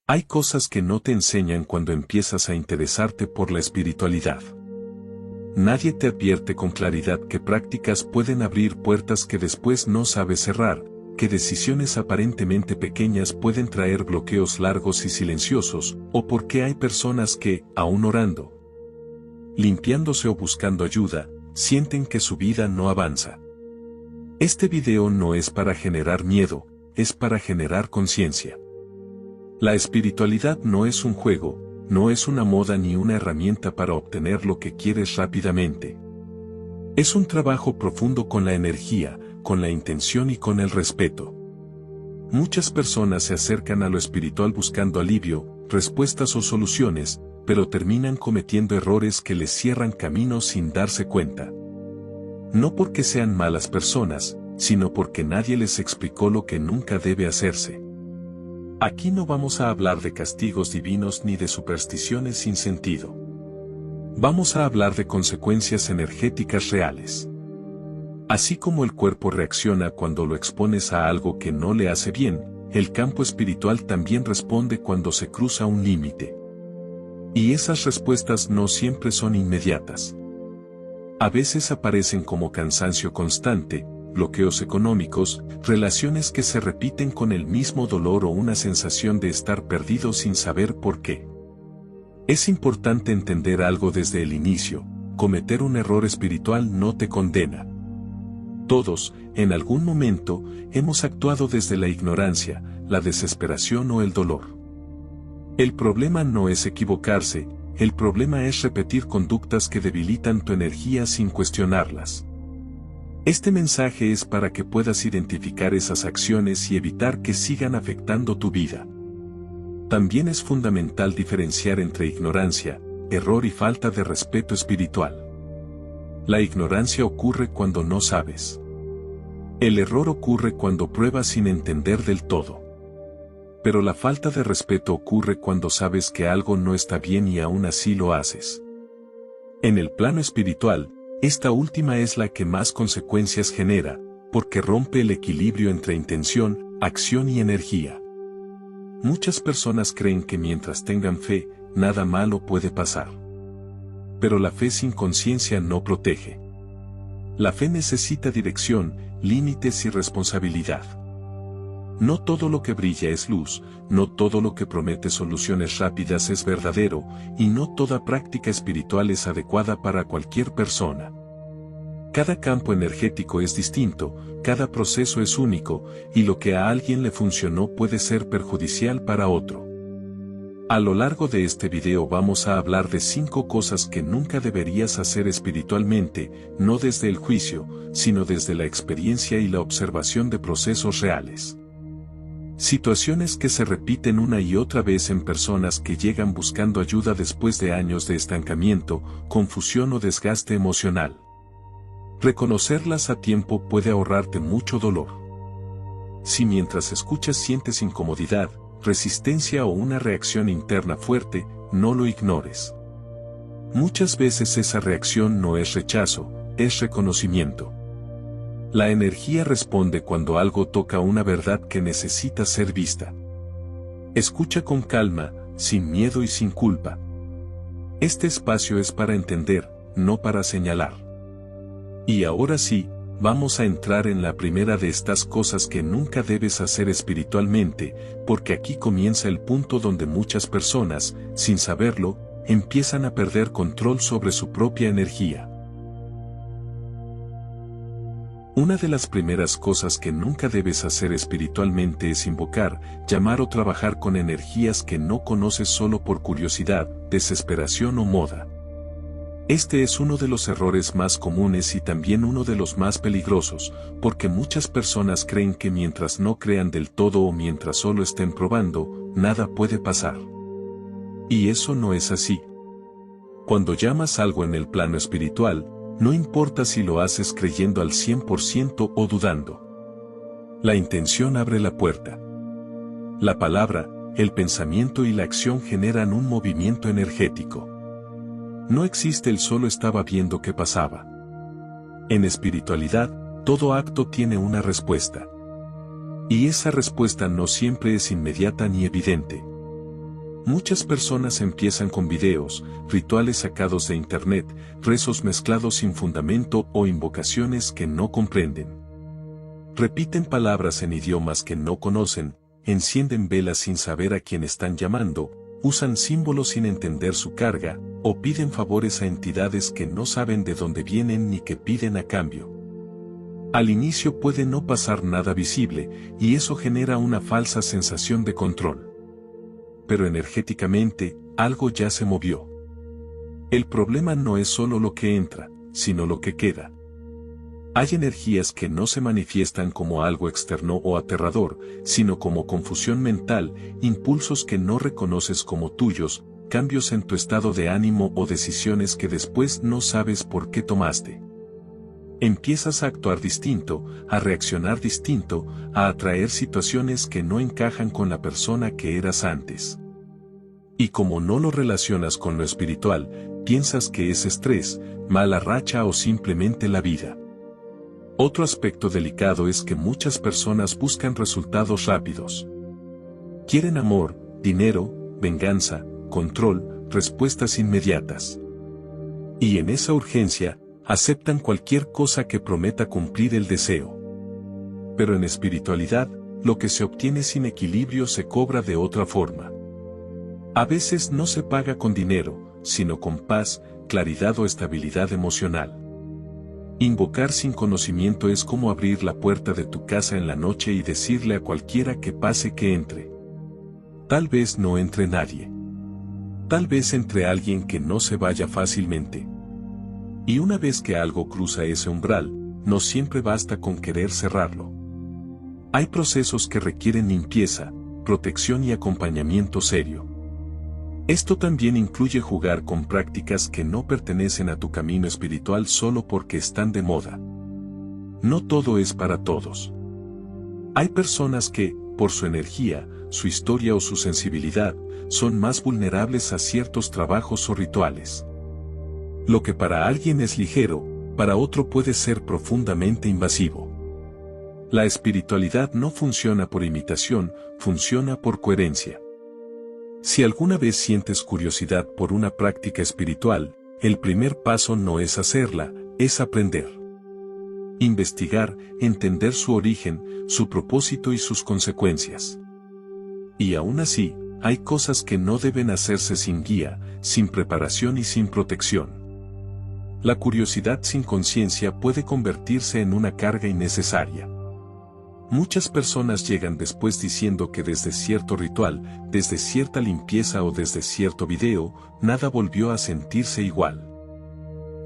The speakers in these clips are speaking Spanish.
Hay cosas que no te enseñan cuando empiezas a interesarte por la espiritualidad. Nadie te advierte con claridad que prácticas pueden abrir puertas que después no sabes cerrar, que decisiones aparentemente pequeñas pueden traer bloqueos largos y silenciosos, o por qué hay personas que, aún orando, limpiándose o buscando ayuda, sienten que su vida no avanza. Este video no es para generar miedo, es para generar conciencia. La espiritualidad no es un juego, no es una moda ni una herramienta para obtener lo que quieres rápidamente. Es un trabajo profundo con la energía, con la intención y con el respeto. Muchas personas se acercan a lo espiritual buscando alivio, respuestas o soluciones, pero terminan cometiendo errores que les cierran caminos sin darse cuenta. No porque sean malas personas, sino porque nadie les explicó lo que nunca debe hacerse. Aquí no vamos a hablar de castigos divinos ni de supersticiones sin sentido. Vamos a hablar de consecuencias energéticas reales. Así como el cuerpo reacciona cuando lo expones a algo que no le hace bien, el campo espiritual también responde cuando se cruza un límite. Y esas respuestas no siempre son inmediatas. A veces aparecen como cansancio constante, bloqueos económicos, relaciones que se repiten con el mismo dolor o una sensación de estar perdido sin saber por qué. Es importante entender algo desde el inicio: cometer un error espiritual no te condena. Todos, en algún momento, hemos actuado desde la ignorancia, la desesperación o el dolor. El problema no es equivocarse, el problema es repetir conductas que debilitan tu energía sin cuestionarlas. Este mensaje es para que puedas identificar esas acciones y evitar que sigan afectando tu vida. También es fundamental diferenciar entre ignorancia, error y falta de respeto espiritual. La ignorancia ocurre cuando no sabes. El error ocurre cuando pruebas sin entender del todo. Pero la falta de respeto ocurre cuando sabes que algo no está bien y aún así lo haces. En el plano espiritual, esta última es la que más consecuencias genera, porque rompe el equilibrio entre intención, acción y energía. Muchas personas creen que mientras tengan fe, nada malo puede pasar. Pero la fe sin conciencia no protege. La fe necesita dirección, límites y responsabilidad. No todo lo que brilla es luz, no todo lo que promete soluciones rápidas es verdadero, y no toda práctica espiritual es adecuada para cualquier persona. Cada campo energético es distinto, cada proceso es único, y lo que a alguien le funcionó puede ser perjudicial para otro. A lo largo de este video vamos a hablar de 5 cosas que nunca deberías hacer espiritualmente, no desde el juicio, sino desde la experiencia y la observación de procesos reales. Situaciones que se repiten una y otra vez en personas que llegan buscando ayuda después de años de estancamiento, confusión o desgaste emocional. Reconocerlas a tiempo puede ahorrarte mucho dolor. Si mientras escuchas sientes incomodidad, resistencia o una reacción interna fuerte, no lo ignores. Muchas veces esa reacción no es rechazo, es reconocimiento. La energía responde cuando algo toca una verdad que necesita ser vista. Escucha con calma, sin miedo y sin culpa. Este espacio es para entender, no para señalar. Y ahora sí, vamos a entrar en la primera de estas cosas que nunca debes hacer espiritualmente, porque aquí comienza el punto donde muchas personas, sin saberlo, empiezan a perder control sobre su propia energía. Una de las primeras cosas que nunca debes hacer espiritualmente es invocar, llamar o trabajar con energías que no conoces solo por curiosidad, desesperación o moda. Este es uno de los errores más comunes y también uno de los más peligrosos, porque muchas personas creen que mientras no crean del todo o mientras solo estén probando, nada puede pasar. Y eso no es así. Cuando llamas algo en el plano espiritual, no importa si lo haces creyendo al 100% o dudando. La intención abre la puerta. La palabra, el pensamiento y la acción generan un movimiento energético. No existe el solo estaba viendo qué pasaba. En espiritualidad, todo acto tiene una respuesta. Y esa respuesta no siempre es inmediata ni evidente. Muchas personas empiezan con videos, rituales sacados de internet, rezos mezclados sin fundamento o invocaciones que no comprenden. Repiten palabras en idiomas que no conocen, encienden velas sin saber a quién están llamando, usan símbolos sin entender su carga, o piden favores a entidades que no saben de dónde vienen ni qué piden a cambio. Al inicio puede no pasar nada visible, y eso genera una falsa sensación de control. Pero energéticamente, algo ya se movió. El problema no es solo lo que entra, sino lo que queda. Hay energías que no se manifiestan como algo externo o aterrador, sino como confusión mental, impulsos que no reconoces como tuyos, cambios en tu estado de ánimo o decisiones que después no sabes por qué tomaste. Empiezas a actuar distinto, a reaccionar distinto, a atraer situaciones que no encajan con la persona que eras antes. Y como no lo relacionas con lo espiritual, piensas que es estrés, mala racha o simplemente la vida. Otro aspecto delicado es que muchas personas buscan resultados rápidos. Quieren amor, dinero, venganza, control, respuestas inmediatas. Y en esa urgencia, aceptan cualquier cosa que prometa cumplir el deseo. Pero en espiritualidad, lo que se obtiene sin equilibrio se cobra de otra forma. A veces no se paga con dinero, sino con paz, claridad o estabilidad emocional. Invocar sin conocimiento es como abrir la puerta de tu casa en la noche y decirle a cualquiera que pase que entre. Tal vez no entre nadie. Tal vez entre alguien que no se vaya fácilmente. Y una vez que algo cruza ese umbral, no siempre basta con querer cerrarlo. Hay procesos que requieren limpieza, protección y acompañamiento serio. Esto también incluye jugar con prácticas que no pertenecen a tu camino espiritual solo porque están de moda. No todo es para todos. Hay personas que, por su energía, su historia o su sensibilidad, son más vulnerables a ciertos trabajos o rituales. Lo que para alguien es ligero, para otro puede ser profundamente invasivo. La espiritualidad no funciona por imitación, funciona por coherencia. Si alguna vez sientes curiosidad por una práctica espiritual, el primer paso no es hacerla, es aprender. Investigar, entender su origen, su propósito y sus consecuencias. Y aún así, hay cosas que no deben hacerse sin guía, sin preparación y sin protección. La curiosidad sin conciencia puede convertirse en una carga innecesaria. Muchas personas llegan después diciendo que desde cierto ritual, desde cierta limpieza o desde cierto video, nada volvió a sentirse igual.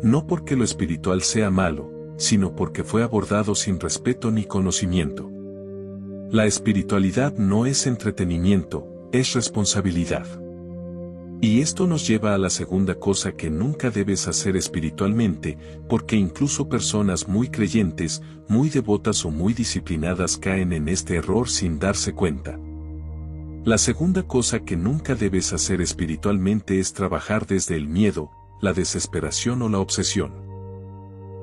No porque lo espiritual sea malo, sino porque fue abordado sin respeto ni conocimiento. La espiritualidad no es entretenimiento, es responsabilidad. Y esto nos lleva a la segunda cosa que nunca debes hacer espiritualmente, porque incluso personas muy creyentes, muy devotas o muy disciplinadas caen en este error sin darse cuenta. La segunda cosa que nunca debes hacer espiritualmente es trabajar desde el miedo, la desesperación o la obsesión.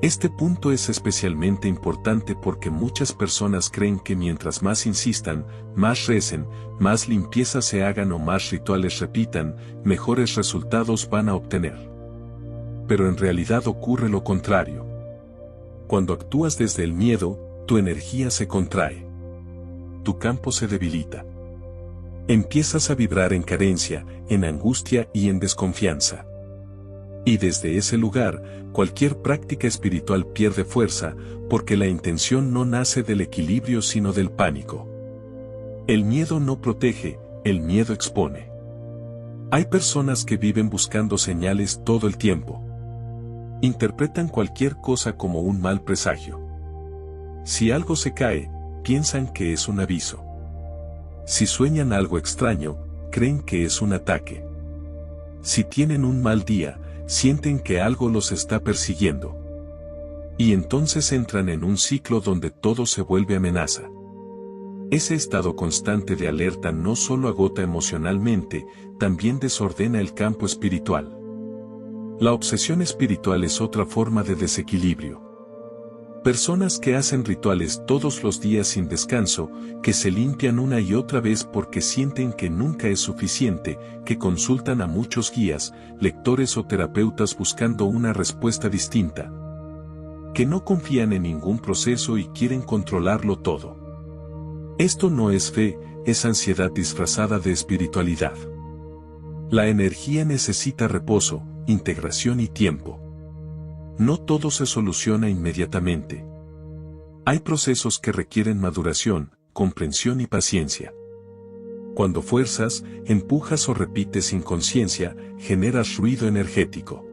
Este punto es especialmente importante porque muchas personas creen que mientras más insistan, más recen, más limpieza se hagan o más rituales repitan, mejores resultados van a obtener. Pero en realidad ocurre lo contrario. Cuando actúas desde el miedo, tu energía se contrae. Tu campo se debilita. Empiezas a vibrar en carencia, en angustia y en desconfianza. Y desde ese lugar, cualquier práctica espiritual pierde fuerza, porque la intención no nace del equilibrio sino del pánico. El miedo no protege, el miedo expone. Hay personas que viven buscando señales todo el tiempo. Interpretan cualquier cosa como un mal presagio. Si algo se cae, piensan que es un aviso. Si sueñan algo extraño, creen que es un ataque. Si tienen un mal día, sienten que algo los está persiguiendo. Y entonces entran en un ciclo donde todo se vuelve amenaza. Ese estado constante de alerta no solo agota emocionalmente, también desordena el campo espiritual. La obsesión espiritual es otra forma de desequilibrio. Personas que hacen rituales todos los días sin descanso, que se limpian una y otra vez porque sienten que nunca es suficiente, que consultan a muchos guías, lectores o terapeutas buscando una respuesta distinta. Que no confían en ningún proceso y quieren controlarlo todo. Esto no es fe, es ansiedad disfrazada de espiritualidad. La energía necesita reposo, integración y tiempo. No todo se soluciona inmediatamente. Hay procesos que requieren maduración, comprensión y paciencia. Cuando fuerzas, empujas o repites sin conciencia, generas ruido energético.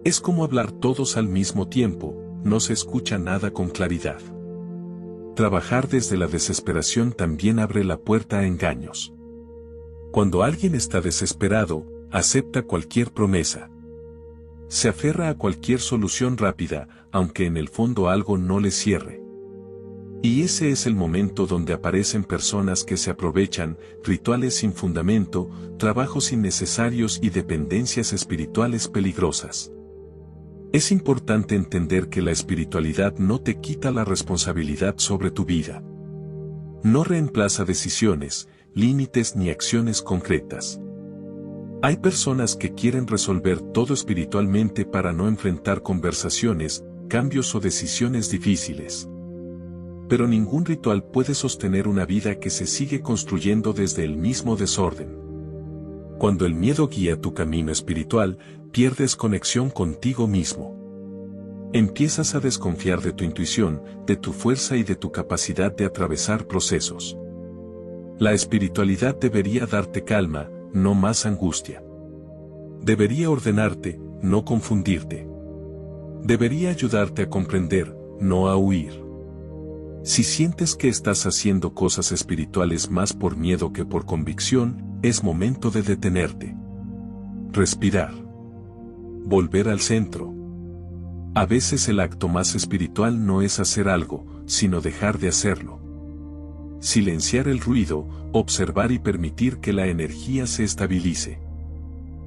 Es como hablar todos al mismo tiempo, no se escucha nada con claridad. Trabajar desde la desesperación también abre la puerta a engaños. Cuando alguien está desesperado, acepta cualquier promesa. Se aferra a cualquier solución rápida, aunque en el fondo algo no le cierre. Y ese es el momento donde aparecen personas que se aprovechan, rituales sin fundamento, trabajos innecesarios y dependencias espirituales peligrosas. Es importante entender que la espiritualidad no te quita la responsabilidad sobre tu vida. No reemplaza decisiones, límites ni acciones concretas. Hay personas que quieren resolver todo espiritualmente para no enfrentar conversaciones, cambios o decisiones difíciles. Pero ningún ritual puede sostener una vida que se sigue construyendo desde el mismo desorden. Cuando el miedo guía tu camino espiritual, pierdes conexión contigo mismo. Empiezas a desconfiar de tu intuición, de tu fuerza y de tu capacidad de atravesar procesos. La espiritualidad debería darte calma, no más angustia. Debería ordenarte, no confundirte. Debería ayudarte a comprender, no a huir. Si sientes que estás haciendo cosas espirituales más por miedo que por convicción, es momento de detenerte. Respirar. Volver al centro. A veces el acto más espiritual no es hacer algo, sino dejar de hacerlo. Silenciar el ruido, observar y permitir que la energía se estabilice.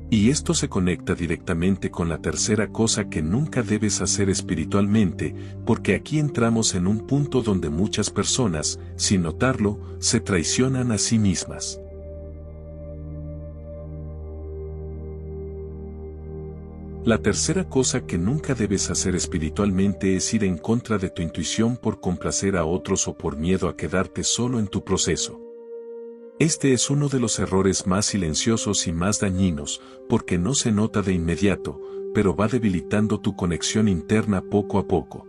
Y esto se conecta directamente con la tercera cosa que nunca debes hacer espiritualmente, porque aquí entramos en un punto donde muchas personas, sin notarlo, se traicionan a sí mismas. La tercera cosa que nunca debes hacer espiritualmente es ir en contra de tu intuición por complacer a otros o por miedo a quedarte solo en tu proceso. Este es uno de los errores más silenciosos y más dañinos, porque no se nota de inmediato, pero va debilitando tu conexión interna poco a poco.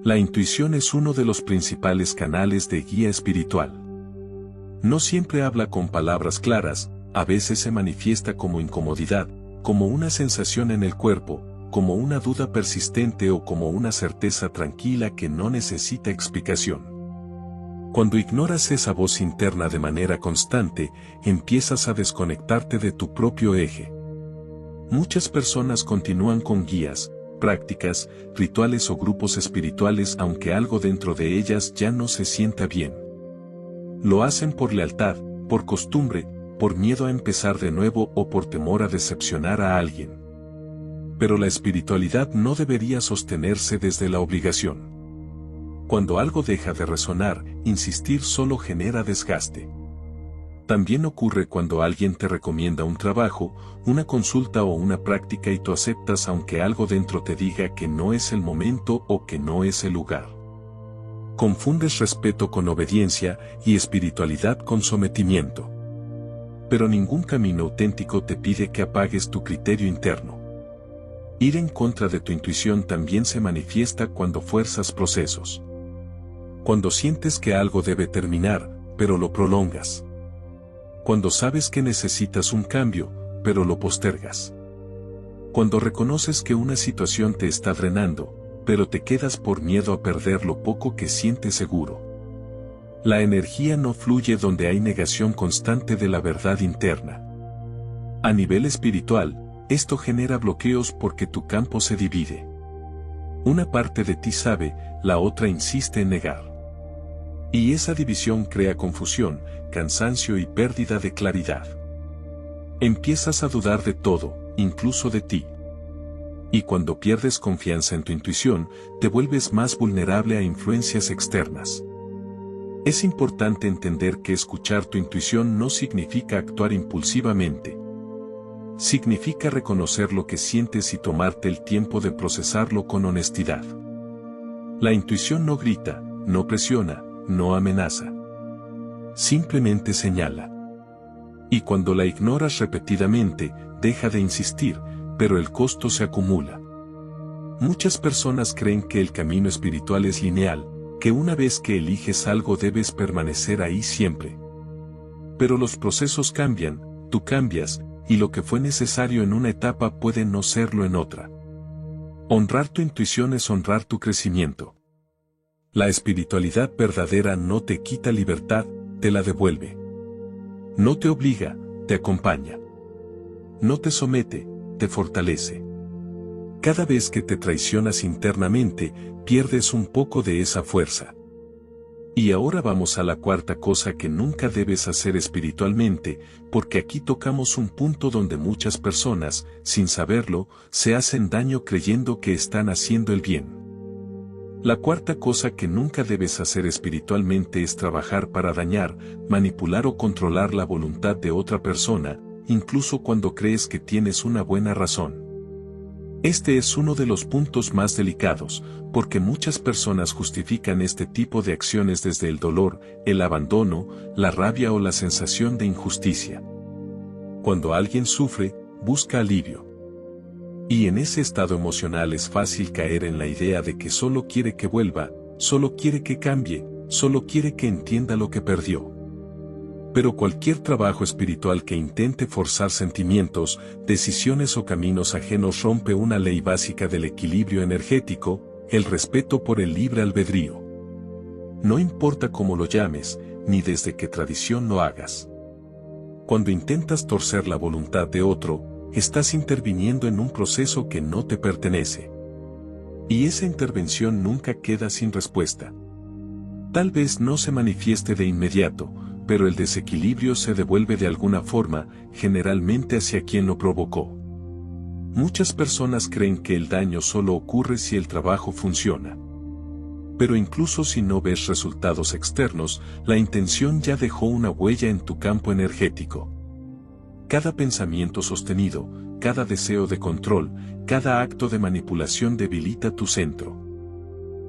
La intuición es uno de los principales canales de guía espiritual. No siempre habla con palabras claras, a veces se manifiesta como incomodidad, como una sensación en el cuerpo, como una duda persistente o como una certeza tranquila que no necesita explicación. Cuando ignoras esa voz interna de manera constante, empiezas a desconectarte de tu propio eje. Muchas personas continúan con guías, prácticas, rituales o grupos espirituales aunque algo dentro de ellas ya no se sienta bien. Lo hacen por lealtad, por costumbre, por miedo a empezar de nuevo o por temor a decepcionar a alguien. Pero la espiritualidad no debería sostenerse desde la obligación. Cuando algo deja de resonar, insistir solo genera desgaste. También ocurre cuando alguien te recomienda un trabajo, una consulta o una práctica y tú aceptas aunque algo dentro te diga que no es el momento o que no es el lugar. Confundes respeto con obediencia y espiritualidad con sometimiento. Pero ningún camino auténtico te pide que apagues tu criterio interno. Ir en contra de tu intuición también se manifiesta cuando fuerzas procesos. Cuando sientes que algo debe terminar, pero lo prolongas. Cuando sabes que necesitas un cambio, pero lo postergas. Cuando reconoces que una situación te está drenando, pero te quedas por miedo a perder lo poco que sientes seguro. La energía no fluye donde hay negación constante de la verdad interna. A nivel espiritual, esto genera bloqueos porque tu campo se divide. Una parte de ti sabe, la otra insiste en negar. Y esa división crea confusión, cansancio y pérdida de claridad. Empiezas a dudar de todo, incluso de ti. Y cuando pierdes confianza en tu intuición, te vuelves más vulnerable a influencias externas. Es importante entender que escuchar tu intuición no significa actuar impulsivamente. Significa reconocer lo que sientes y tomarte el tiempo de procesarlo con honestidad. La intuición no grita, no presiona, no amenaza. Simplemente señala. Y cuando la ignoras repetidamente, deja de insistir, pero el costo se acumula. Muchas personas creen que el camino espiritual es lineal, que una vez que eliges algo debes permanecer ahí siempre. Pero los procesos cambian, tú cambias, y lo que fue necesario en una etapa puede no serlo en otra. Honrar tu intuición es honrar tu crecimiento. La espiritualidad verdadera no te quita libertad, te la devuelve. No te obliga, te acompaña. No te somete, te fortalece. Cada vez que te traicionas internamente, pierdes un poco de esa fuerza. Y ahora vamos a la cuarta cosa que nunca debes hacer espiritualmente, porque aquí tocamos un punto donde muchas personas, sin saberlo, se hacen daño creyendo que están haciendo el bien. La cuarta cosa que nunca debes hacer espiritualmente es trabajar para dañar, manipular o controlar la voluntad de otra persona, incluso cuando crees que tienes una buena razón. Este es uno de los puntos más delicados, porque muchas personas justifican este tipo de acciones desde el dolor, el abandono, la rabia o la sensación de injusticia. Cuando alguien sufre, busca alivio. Y en ese estado emocional es fácil caer en la idea de que solo quiere que vuelva, solo quiere que cambie, solo quiere que entienda lo que perdió. Pero cualquier trabajo espiritual que intente forzar sentimientos, decisiones o caminos ajenos rompe una ley básica del equilibrio energético, el respeto por el libre albedrío. No importa cómo lo llames, ni desde qué tradición lo hagas. Cuando intentas torcer la voluntad de otro, estás interviniendo en un proceso que no te pertenece. Y esa intervención nunca queda sin respuesta. Tal vez no se manifieste de inmediato, pero el desequilibrio se devuelve de alguna forma, generalmente hacia quien lo provocó. Muchas personas creen que el daño solo ocurre si el trabajo funciona. Pero incluso si no ves resultados externos, la intención ya dejó una huella en tu campo energético. Cada pensamiento sostenido, cada deseo de control, cada acto de manipulación debilita tu centro.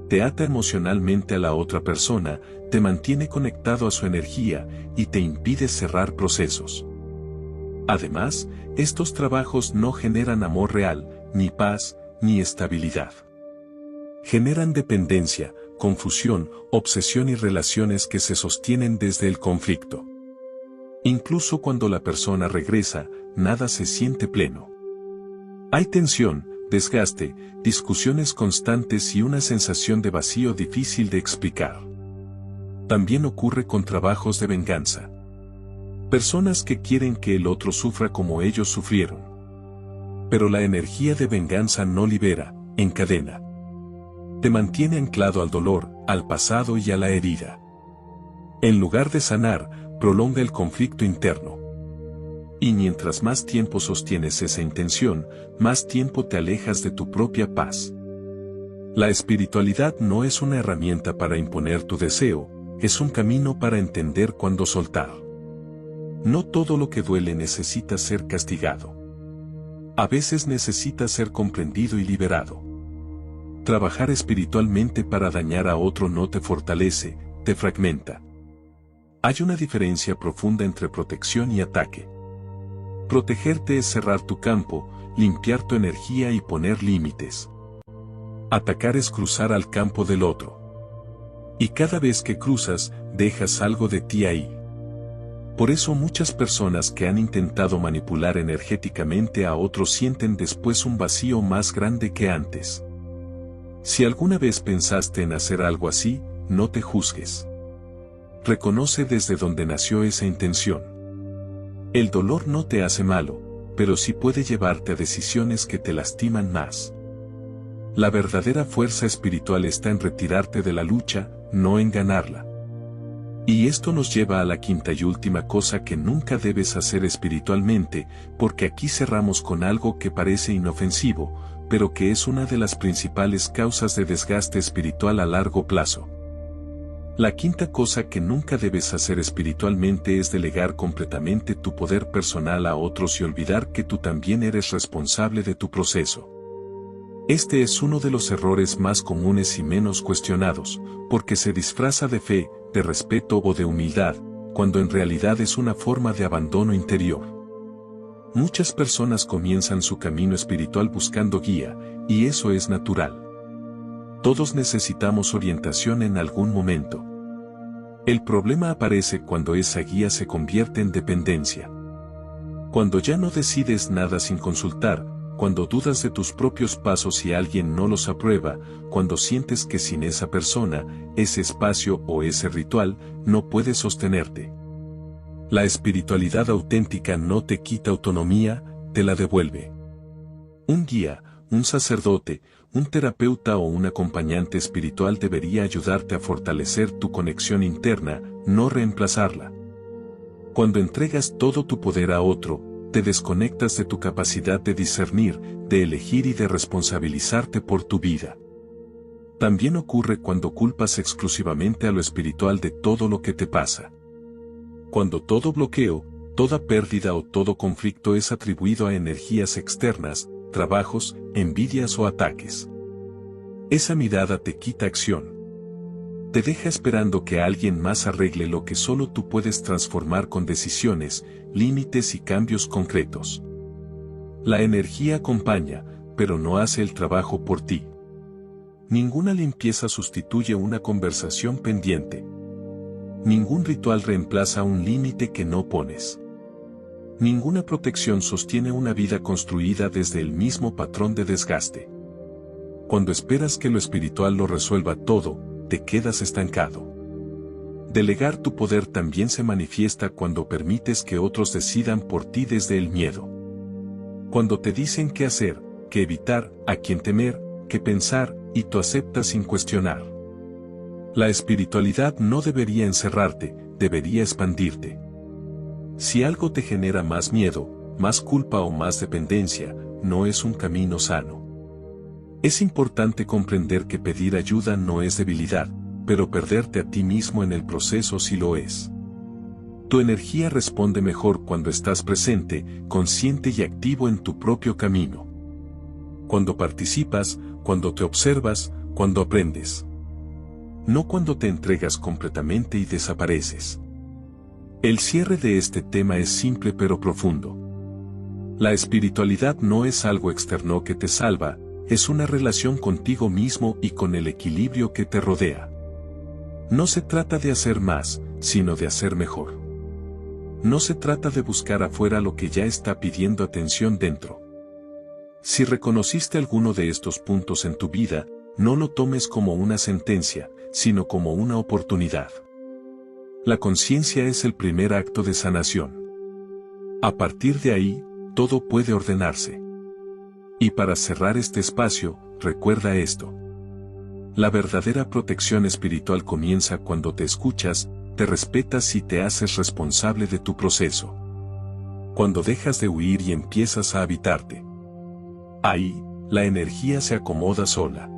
Te ata emocionalmente a la otra persona, te mantiene conectado a su energía y te impide cerrar procesos. Además, estos trabajos no generan amor real, ni paz, ni estabilidad. Generan dependencia, confusión, obsesión y relaciones que se sostienen desde el conflicto. Incluso cuando la persona regresa, nada se siente pleno. Hay tensión, desgaste, discusiones constantes y una sensación de vacío difícil de explicar. También ocurre con trabajos de venganza. Personas que quieren que el otro sufra como ellos sufrieron. Pero la energía de venganza no libera, encadena. Te mantiene anclado al dolor, al pasado y a la herida. En lugar de sanar, prolonga el conflicto interno. Y mientras más tiempo sostienes esa intención, más tiempo te alejas de tu propia paz. La espiritualidad no es una herramienta para imponer tu deseo, es un camino para entender cuándo soltar. No todo lo que duele necesita ser castigado. A veces necesita ser comprendido y liberado. Trabajar espiritualmente para dañar a otro no te fortalece, te fragmenta. Hay una diferencia profunda entre protección y ataque. Protegerte es cerrar tu campo, limpiar tu energía y poner límites. Atacar es cruzar al campo del otro. Y cada vez que cruzas, dejas algo de ti ahí. Por eso muchas personas que han intentado manipular energéticamente a otros sienten después un vacío más grande que antes. Si alguna vez pensaste en hacer algo así, no te juzgues. Reconoce desde dónde nació esa intención. El dolor no te hace malo, pero sí puede llevarte a decisiones que te lastiman más. La verdadera fuerza espiritual está en retirarte de la lucha, no en ganarla. Y esto nos lleva a la quinta y última cosa que nunca debes hacer espiritualmente, porque aquí cerramos con algo que parece inofensivo, pero que es una de las principales causas de desgaste espiritual a largo plazo. La quinta cosa que nunca debes hacer espiritualmente es delegar completamente tu poder personal a otros y olvidar que tú también eres responsable de tu proceso. Este es uno de los errores más comunes y menos cuestionados, porque se disfraza de fe, de respeto o de humildad, cuando en realidad es una forma de abandono interior. Muchas personas comienzan su camino espiritual buscando guía, y eso es natural. Todos necesitamos orientación en algún momento. El problema aparece cuando esa guía se convierte en dependencia. Cuando ya no decides nada sin consultar, cuando dudas de tus propios pasos y alguien no los aprueba, cuando sientes que sin esa persona, ese espacio o ese ritual, no puedes sostenerte. La espiritualidad auténtica no te quita autonomía, te la devuelve. Un guía, un sacerdote, un terapeuta o un acompañante espiritual debería ayudarte a fortalecer tu conexión interna, no reemplazarla. Cuando entregas todo tu poder a otro, te desconectas de tu capacidad de discernir, de elegir y de responsabilizarte por tu vida. También ocurre cuando culpas exclusivamente a lo espiritual de todo lo que te pasa. Cuando todo bloqueo, toda pérdida o todo conflicto es atribuido a energías externas, trabajos, envidias o ataques. Esa mirada te quita acción. Te deja esperando que alguien más arregle lo que solo tú puedes transformar con decisiones, límites y cambios concretos. La energía acompaña, pero no hace el trabajo por ti. Ninguna limpieza sustituye una conversación pendiente. Ningún ritual reemplaza un límite que no pones. Ninguna protección sostiene una vida construida desde el mismo patrón de desgaste. Cuando esperas que lo espiritual lo resuelva todo, te quedas estancado. Delegar tu poder también se manifiesta cuando permites que otros decidan por ti desde el miedo. Cuando te dicen qué hacer, qué evitar, a quién temer, qué pensar, y tú aceptas sin cuestionar. La espiritualidad no debería encerrarte, debería expandirte. Si algo te genera más miedo, más culpa o más dependencia, no es un camino sano. Es importante comprender que pedir ayuda no es debilidad, pero perderte a ti mismo en el proceso sí lo es. Tu energía responde mejor cuando estás presente, consciente y activo en tu propio camino. Cuando participas, cuando te observas, cuando aprendes. No cuando te entregas completamente y desapareces. El cierre de este tema es simple pero profundo. La espiritualidad no es algo externo que te salva, es una relación contigo mismo y con el equilibrio que te rodea. No se trata de hacer más, sino de hacer mejor. No se trata de buscar afuera lo que ya está pidiendo atención dentro. Si reconociste alguno de estos puntos en tu vida, no lo tomes como una sentencia, sino como una oportunidad. La conciencia es el primer acto de sanación. A partir de ahí, todo puede ordenarse. Y para cerrar este espacio, recuerda esto. La verdadera protección espiritual comienza cuando te escuchas, te respetas y te haces responsable de tu proceso. Cuando dejas de huir y empiezas a habitarte. Ahí, la energía se acomoda sola.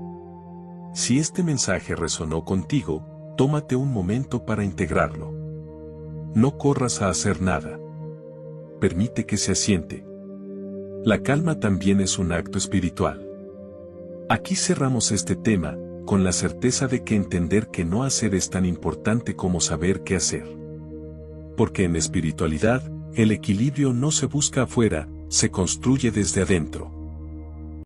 Si este mensaje resonó contigo, tómate un momento para integrarlo. No corras a hacer nada. Permite que se asiente. La calma también es un acto espiritual. Aquí cerramos este tema, con la certeza de que entender que no hacer es tan importante como saber qué hacer. Porque en espiritualidad, el equilibrio no se busca afuera, se construye desde adentro.